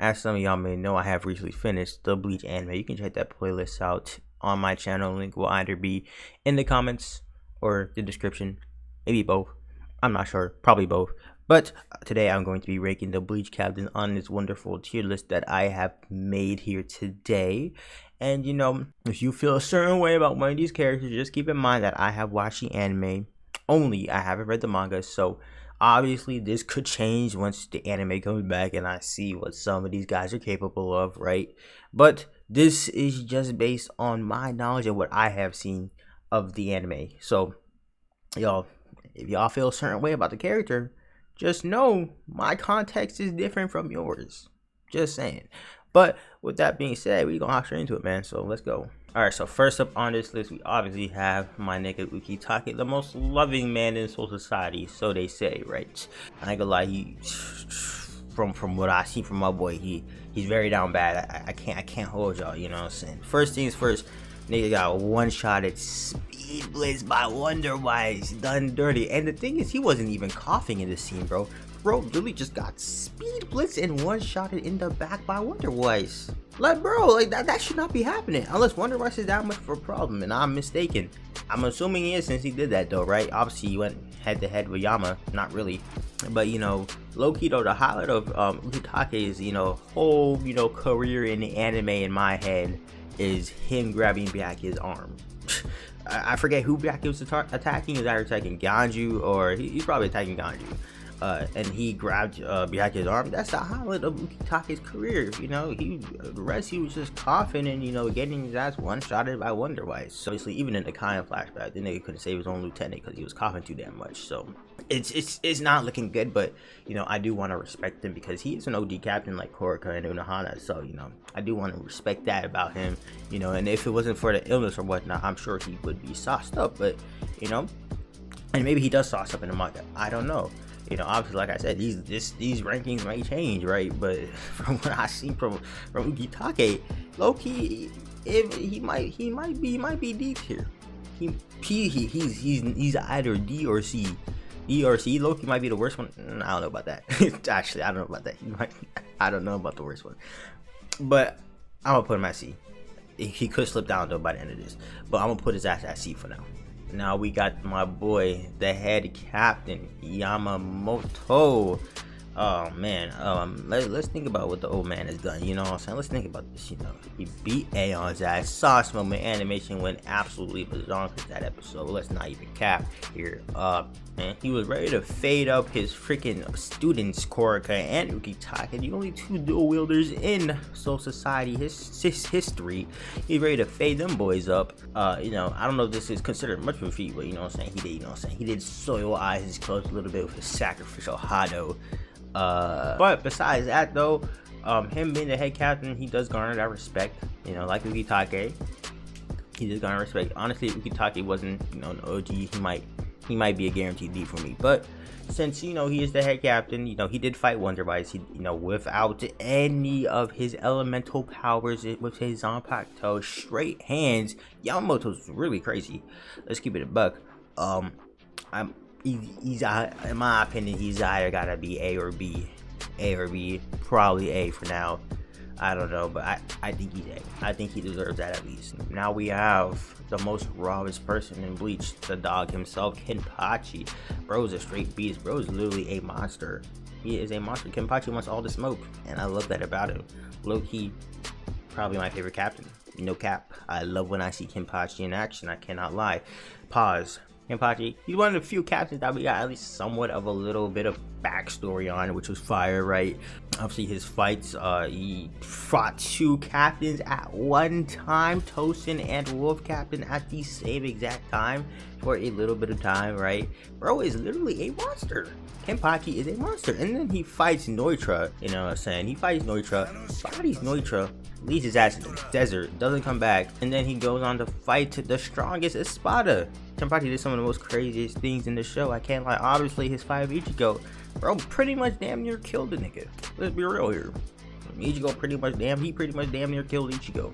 as some of y'all may know, I have recently finished the Bleach anime. You can check that playlist out on my channel. Link will either be in the comments or the description, maybe both. I'm not sure, probably both. But today I'm going to be ranking the Bleach captains on this wonderful tier list that I have made here today. And you know, if you feel a certain way about one of these characters, just keep in mind that I have watched the anime only. I haven't read the manga, so obviously this could change once the anime comes back and I see what some of these guys are capable of, right? But this is just based on my knowledge of what I have seen of the anime. So y'all, if y'all feel a certain way about the character, just know my context is different from yours. Just saying. But with that being said, we're gonna hop straight into it, man. So let's go. Alright, so first up on this list, we obviously have my nigga Ukitake, the most loving man in Soul Society, so they say, right? I ain't gonna lie, he, from what I see from my boy, he's very down bad. I can't hold y'all, you know what I'm saying? First things first, nigga got one shot at Speed Blitz by Wonder Wise, done dirty. And the thing is, he wasn't even coughing in this scene, bro. Bro really just got Speed Blitz and one shotted in the back by Wonder Wise. Like, bro, like that should not be happening unless Wonder Wise is that much of a problem, and I'm mistaken. I'm assuming he is, since he did that though, right? Obviously he went head to head with Yama, not really, but you know, low-key though, the highlight of Ukitake's, you know, whole, you know, career in the anime in my head is him grabbing Byakuya's arm. I forget who Byakuya was attacking. Is either attacking Ganju or he's probably attacking Ganju. And he grabbed Byakuya's arm. That's the highlight of Ukitake's career. You know, the rest he was just coughing and, you know, getting his ass one-shotted by Wonder Wise. So obviously, even in the Kaion flashback, the nigga couldn't save his own lieutenant because he was coughing too damn much. So it's not looking good, but you know, I do want to respect him because he is an OD captain like Kurika and Unohana. So you know, I do want to respect that about him. You know, and if it wasn't for the illness or whatnot, I'm sure he would be sauced up. But you know, and maybe he does sauce up in the manga. I don't know. You know, obviously, like I said, these rankings may change, right? But from what I see from Ukitake, low-key, he might be deep here. He's either D or C. D or C. Low-key might be the worst one. I don't know about that. Actually, I don't know about that. I don't know about the worst one. But I'm gonna put him at C. He could slip down though by the end of this, but I'm gonna put his ass at C for now. Now we got my boy, the head captain, Yamamoto. Oh man, let's think about what the old man has done. You know what I'm saying? Let's think about this. You know, he beat Aeon's ass. Sauce moment. Animation went absolutely bizarre for that episode. Let's not even cap here. Man, he was ready to fade up his freaking students, Kurika and Ukitake, the only two dual wielders in Soul Society history. He's ready to fade them boys up. You know, I don't know if this is considered much of a feat, but you know what I'm saying? He did, you know what I'm saying? He did soil eyes his clothes a little bit with his sacrificial Hado. But besides that though, him being the head captain, he does garner that respect. You know, like Ukitake, he does garner respect. Honestly, if Ukitake wasn't, you know, an OG, he might be a guaranteed D for me. But since, you know, he is the head captain, you know, he did fight Wonder Wise, he, you know, without any of his elemental powers, with his Zanpakuto straight hands. Yamamoto's really crazy. Let's keep it a buck. He's in my opinion, he's either gotta be A or B. Probably A for now. I don't know, but I think he's A. I think he deserves that at least. Now we have the most rawest person in Bleach, the dog himself, Kenpachi. Bro's a straight beast. Bro's literally a monster. He is a monster. Kenpachi wants all the smoke, and I love that about him. Low-key, probably my favorite captain. No cap. I love when I see Kenpachi in action. I cannot lie. Pause. Kenpachi, he's one of the few captains that we got at least somewhat of a little bit of backstory on, which was fire, right? Obviously his fights, he fought two captains at one time, Tosin and Wolf Captain, at the same exact time for a little bit of time, right? Bro is literally a monster. Kenpachi is a monster. And then he fights Neutra, you know what I'm saying? He fights Neutra, bodies Neutra, leaves his ass in the desert, doesn't come back, and then he goes on to fight the strongest Espada. Kenpachi did some of the most craziest things in the show. I can't lie. Obviously, his fight with Ichigo, bro, pretty much damn near killed the nigga. Let's be real here. Ichigo pretty much damn near killed Ichigo.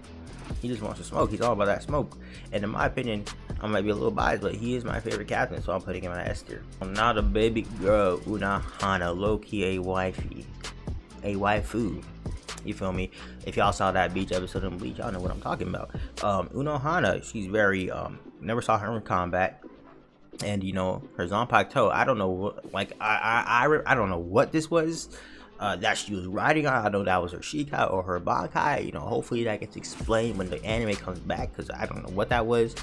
He just wants to smoke. He's all about that smoke. And in my opinion, I might be a little biased, but he is my favorite captain, so I'm putting him at S tier. Now the baby girl Unohana, low-key a wifey, a waifu. You feel me? If y'all saw that Bleach episode in Bleach, y'all know what I'm talking about. Unohana, she's very never saw her in combat. And you know, her Zanpakuto, I don't know what, like I don't know what this was that she was riding on. I know that was her Shikai or her Bankai. You know, hopefully that gets explained when the anime comes back, because I don't know what that was.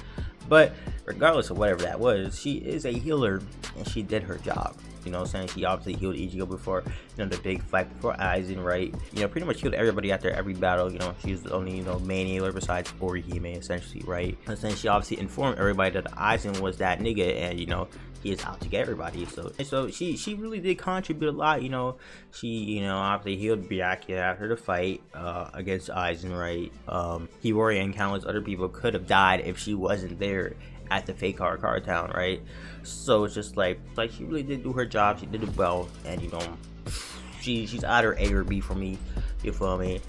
But regardless of whatever that was, she is a healer and she did her job. You know what I'm saying? She obviously healed Ichigo before, you know, the big fight before Aizen, right? You know, pretty much healed everybody after every battle. You know, she's the only, you know, main healer besides Orihime, essentially, right? And then she obviously informed everybody that Aizen was that nigga, and you know, he is out to get everybody. So she really did contribute a lot. You know, she, you know, obviously healed Byakuya after the fight against Aizen, right? Hiyori and countless other people could have died if she wasn't there at the fake car town, right? So it's just like she really did do her job. She did it well, and you know, she's either A or B for me. You feel me?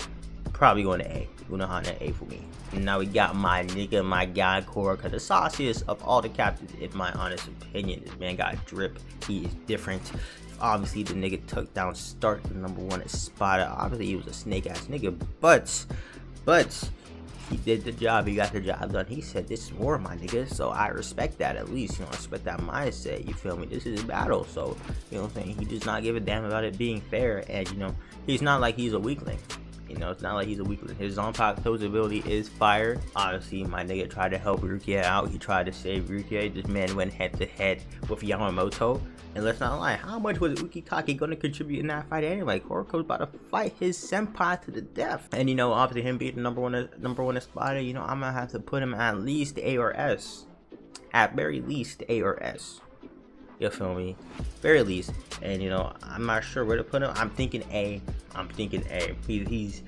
Probably going to A. Unohana A for me. And now we got my nigga, my guy Kuraka, the sauciest of all the captains, in my honest opinion. This man got drip. He is different. Obviously, the nigga took down Stark, the #1 at Spada. Obviously, he was a snake ass nigga, but he did the job. He got the job done. He said, "This is war, my nigga." So I respect that. At least, you know, I respect that mindset. You feel me? This is a battle. So, you know what I'm saying? He does not give a damn about it being fair. And, you know, he's not like he's a weakling. You know, it's not like he's a weakling. His Zanpakuto's ability is fire. Obviously, my nigga tried to help Rukia out. He tried to save Rukia. This man went head to head with Yamamoto. And let's not lie, how much was Ukitake going to contribute in that fight anyway? Kuraka's about to fight his senpai to the death. And, you know, obviously him being the number one Spada, you know, I'm going to have to put him at least A or S. At very least A or S. You feel me? Very least. And, you know, I'm not sure where to put him. I'm thinking A. He's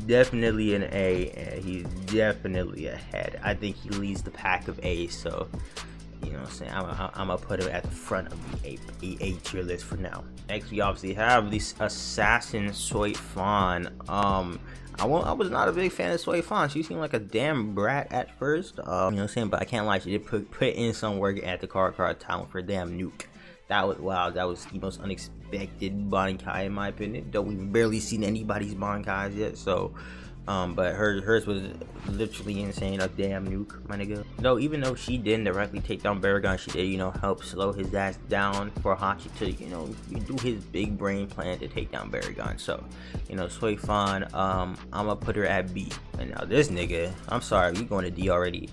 definitely an A, and he's definitely ahead. I think he leads the pack of A's, so... You know what I'm saying? I'm gonna put him at the front of the A tier list for now. Next, we obviously have this assassin Soi Fan. I was not a big fan of Soi Fan. She seemed like a damn brat at first. You know what I'm saying? But I can't lie, she did put in some work at the car talent for damn nuke. That was wild. That was the most unexpected Bankai in my opinion. Though we've barely seen anybody's Bankais yet, so. But hers was literally insane, a damn nuke, my nigga. Though, even though she didn't directly take down Baragon, she did, you know, help slow his ass down for Hachi to, you know, do his big brain plan to take down Baragon. So, you know, Soi Fan, I'm gonna put her at B. And now this nigga, I'm sorry, we going to D already.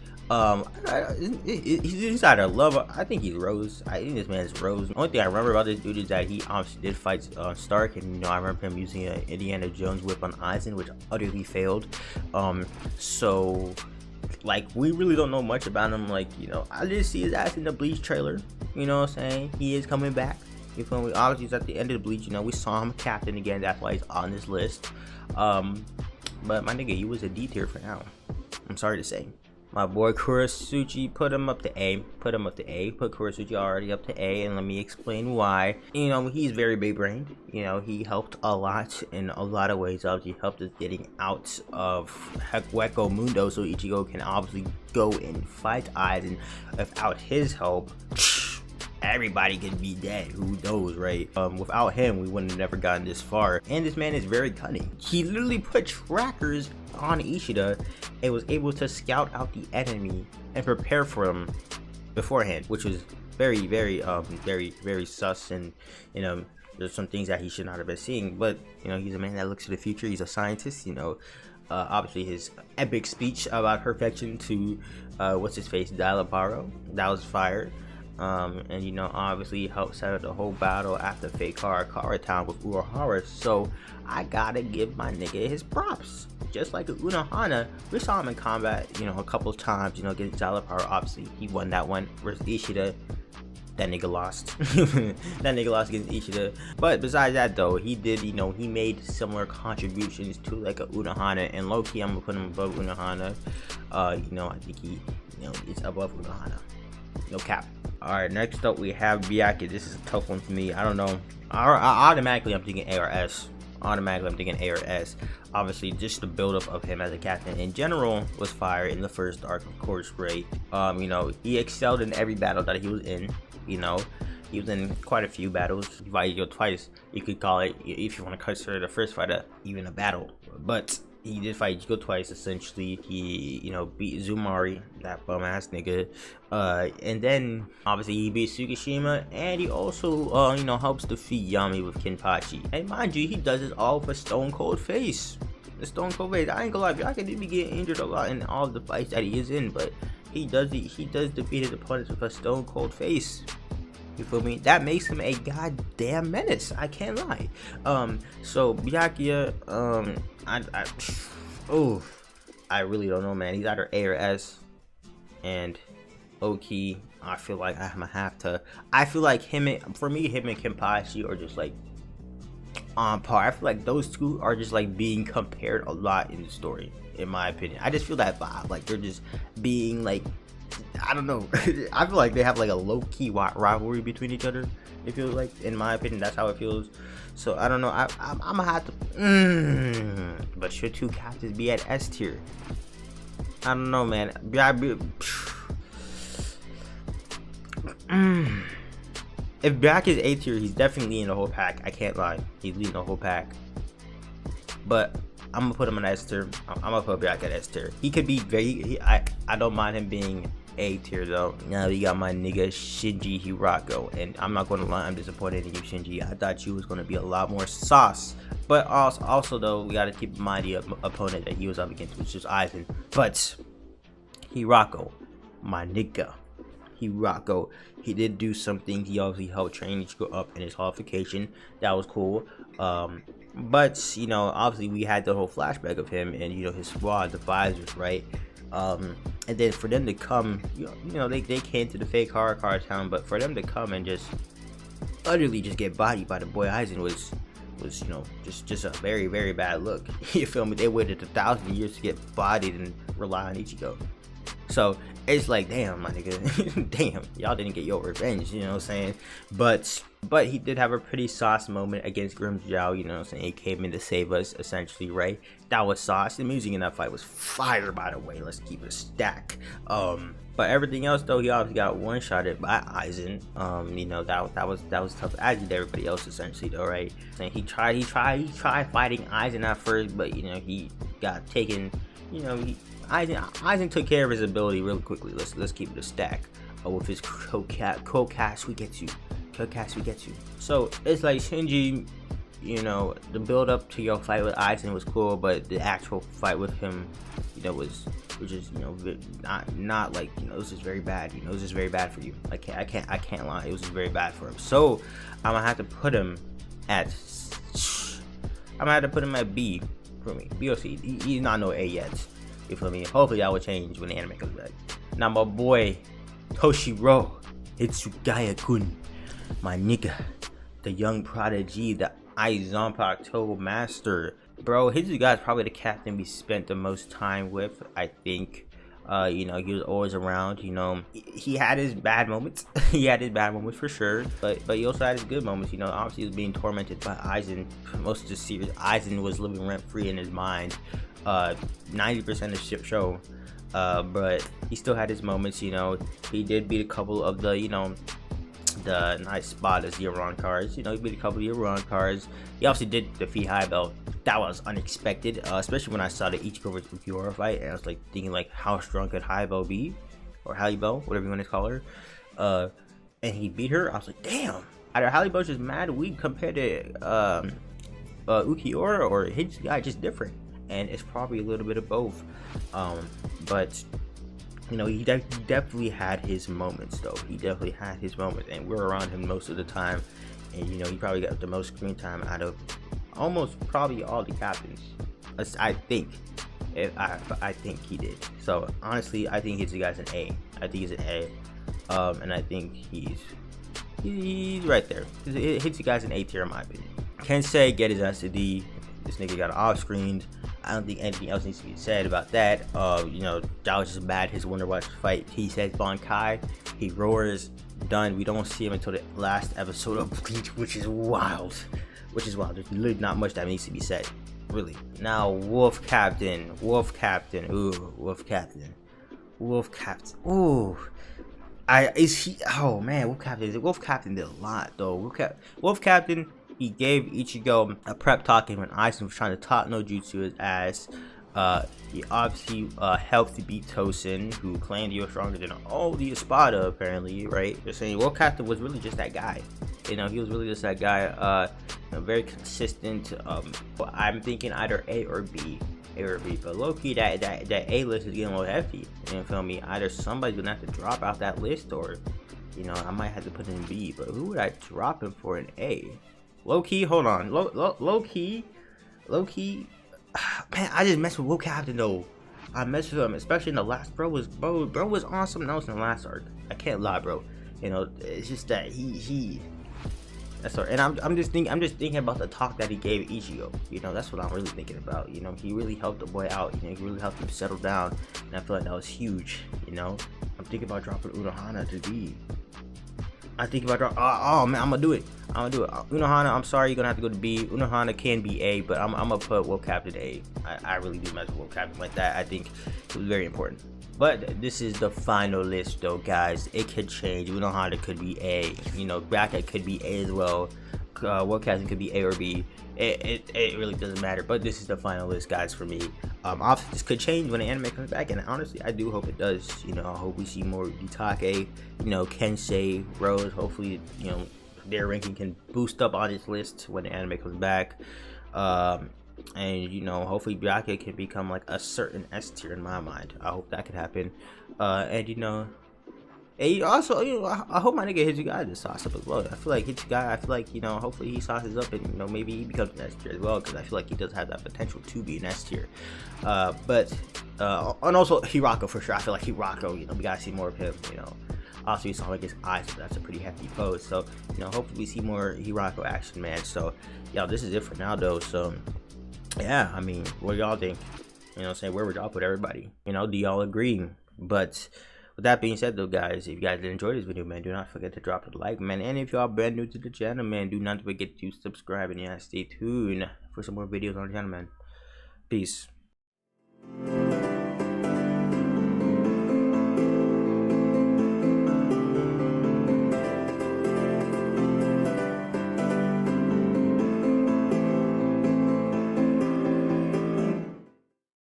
He's either love. I think he's Rose. I think this man is Rose. The only thing I remember about this dude is that he obviously did fight Stark, and you know I remember him using an Indiana Jones whip on Aizen, which utterly failed. So like we really don't know much about him. Like, you know, I did see his ass in the Bleach trailer. You know what I'm saying? He is coming back. You feel me? Obviously he's at the end of the Bleach. You know, we saw him captain again. That's why he's on this list. But my nigga, you was a D tier for now. I'm sorry to say. My boy Kurasuchi, put him up to A. Put Kurasuchi already up to A, and let me explain why. You know, he's very big brained. You know, he helped a lot in a lot of ways. Obviously, helped us getting out of Hueco Mundo, so Ichigo can obviously go and fight Aizen. Without his help, everybody can be dead. Who knows, right? Without him, we wouldn't have never gotten this far. And this man is very cunning. He literally put trackers on Ishida and was able to scout out the enemy and prepare for him beforehand, which was very, very sus. And you know, there's some things that he should not have been seeing. But you know, he's a man that looks to the future. He's a scientist. You know, obviously his epic speech about perfection to what's his face, Dialabaro, that was fire. And you know, obviously he helped set up the whole battle after fake Kara Town with Urahara. So I gotta give my nigga his props. Just like Unohana, we saw him in combat, you know, a couple of times, you know, against Dialabaro. Obviously he won that one versus Ishida. That nigga lost. That nigga lost against Ishida. But besides that though, he did, you know, he made similar contributions to like a Unohana, and low-key I'm gonna put him above Unohana. You know, I think he, you know, is above Unohana. No cap. Alright, next up we have Byakuya. This is a tough one for me. I don't know. Automatically I'm thinking A or S. Obviously, just the buildup of him as a captain in general was fire in the first arc, of course, great. You know, he excelled in every battle that he was in. You know, He was in quite a few battles. He fighted Yu twice. You could call it, if you want to consider the first fight even a battle. But he did fight Yu twice. Essentially, he beat Zumari, that bum ass nigga. And then obviously he beat Tsukishima, and he also helps defeat Yami with Kenpachi. And mind you, he does this all with a stone cold face. The stone cold face. I ain't gonna lie, Byakuya did be getting injured a lot in all of the fights that he is in, but he does defeat his opponents with a stone cold face. You feel me? That makes him a goddamn menace. I can't lie. So Byakuya, I really don't know, man. He's either A or S, and Oki, I feel like I'm gonna have to. I feel like him and Kenpachi are just like on par. I feel like those two are just like being compared a lot in the story, in my opinion. I just feel that vibe, like they're just being like, I don't know. I feel like they have like a low-key rivalry between each other. It feels like, in my opinion, that's how it feels. So I don't know. I'm gonna have to. But should two captains be at S tier? I don't know, man. If Black is A tier, he's definitely in the whole pack. I can't lie. He's leading the whole pack. But I'm gonna put him in S tier. I'm gonna put Black at S tier. He could be very. I don't mind him being A tier though. Now we got my nigga Shinji Hirako, and I'm not gonna lie, I'm disappointed in you, Shinji. I thought you was gonna be a lot more sauce. But also though, we gotta keep in mind the opponent that he was up against, which is Aizen. But Hirako, my nigga, Hirako, he did do something. He obviously helped train Ichigo up in his qualification. That was cool. But obviously we had the whole flashback of him and his squad, the visors, right? And then for them to come, they came to the fake hard town, but for them to come and just utterly just get bodied by the boy Aizen was just a very, very bad look. You feel me? They waited 1,000 years to get bodied and rely on Ichigo. So it's like, damn, my nigga, damn, y'all didn't get your revenge, you know what I'm saying? But he did have a pretty sauce moment against Grimmjow, you know what I'm saying? He came in to save us, essentially, right? That was sauce. The music in that fight was fire, by the way. Let's keep it a stack. But everything else, though, he obviously got one-shotted by Aizen. That was tough, as did everybody else, essentially, though, right? And he tried fighting Aizen at first, but he got taken. Aizen took care of his ability really quickly. Let's keep it a stack. With his Kokatsu we get you. So it's like Shinji, the build up to your fight with Aizen was cool, but the actual fight with him, was just not like it was just very bad. It was just very bad for you. I can't lie. It was just very bad for him. So I'm gonna have to put him at B for me. B or C. He's not no A yet. You feel me? Hopefully that will change when the anime comes back. Now my boy Toshiro Itsugaya-kun, my nigga, the young prodigy, the Aizenpaku master. Bro, Hitsuga is probably the captain we spent the most time with, I think. He was always around. He had his bad moments. He had his bad moments for sure, but he also had his good moments. Obviously he was being tormented by Aizen most of the series. Aizen was living rent free in his mind 90% of the show, but he still had his moments. He did beat a couple of the the nice spot as the Iran cards. He beat a couple of the Iran cards. He obviously did defeat Haibel. That was unexpected, especially when I saw the Ichigo vs Ukiura fight, and I was like thinking like, how strong could Haibel be, or Halibel, whatever you want to call her. And he beat her. I was like, damn. Either Halibel's just mad weak compared to Ukiura, or his guy just different. And it's probably a little bit of both. But he definitely had his moments, though. He definitely had his moments, and we're around him most of the time. And he probably got the most screen time out of almost probably all the captains. I think. I think he did. So honestly, I think he's an A. I think he's an A. And I think he's right there. Hitsuga's an A tier in my opinion. Can't say get his ass to D. This nigga got off-screened. I don't think anything else needs to be said about that. That was just bad. His Wonder Watch fight. He says Bankai. He roars. Done. We don't see him until the last episode of Bleach, which is wild. There's literally not much that needs to be said. Really. Now, Wolf Captain. Ooh, Wolf Captain. Ooh. Is he? Oh man, Wolf Captain. Wolf Captain did a lot though. Wolf Captain. He gave Ichigo a prep talk, and when Aizen was trying to talk no jutsu his ass, he obviously helped to beat Tosin, who claimed he was stronger than all the Espada apparently, right? They're saying Wolf Captain was really just that guy. You know, he was really just that guy. You know, very consistent. I'm thinking either A or B. But low-key, that A list is getting a little hefty. You feel me? Either somebody's gonna have to drop out that list, or you know, I might have to put in B. But who would I drop him for an A? Low-key, hold on. Low-key. Man, I just messed with Wolf Captain though. I messed with him, especially in the last. Bro was on something else in the last arc. I can't lie, bro. You know, it's just that he. That's all. And I'm just thinking about the talk that he gave Ichigo. You know, that's what I'm really thinking about. You know, he really helped the boy out. You know, he really helped him settle down, and I feel like that was huge. You know, I'm thinking about dropping Unohana to D. I think about oh man, I'm gonna do it. Unohana, I'm sorry, you're gonna have to go to B. Unohana can be A, but I'm gonna put Wolf Captain A. I really do mess with Wolf Captain like that. I think it was very important. But this is the final list though, guys. It could change. Unohana could be A. You know, Bracket could be A as well. Wolf Captain could be A or B. It really doesn't matter. But this is the final list, guys, for me. Obviously, this could change when the anime comes back, and honestly, I do hope it does. You know, I hope we see more Yutake, you know, Kensei, Rose. Hopefully, you know, their ranking can boost up on this list when the anime comes back. And you know, hopefully Bracket can become like a certain S tier in my mind. I hope that could happen. And you know, and also, you know, I hope my nigga Hitsugai just sauce up as well. I feel like you know, hopefully he sauces up and, you know, maybe he becomes an S tier as well, because I feel like he does have that potential to be an S tier. And also Hirako for sure. I feel like Hirako, you know, we gotta see more of him, you know. Also, you saw him against Ice, but that's a pretty hefty pose. So, you know, hopefully we see more Hirako action, man. So, yeah, this is it for now, though. So, yeah, I mean, what do y'all think? You know what I'm saying? Where would y'all put everybody? You know, do y'all agree? But with that being said, though, guys, if you guys did enjoy this video, man, do not forget to drop a like, man. And if y'all brand new to the channel, man, do not forget to subscribe. And yeah, stay tuned for some more videos on the channel, man. Peace.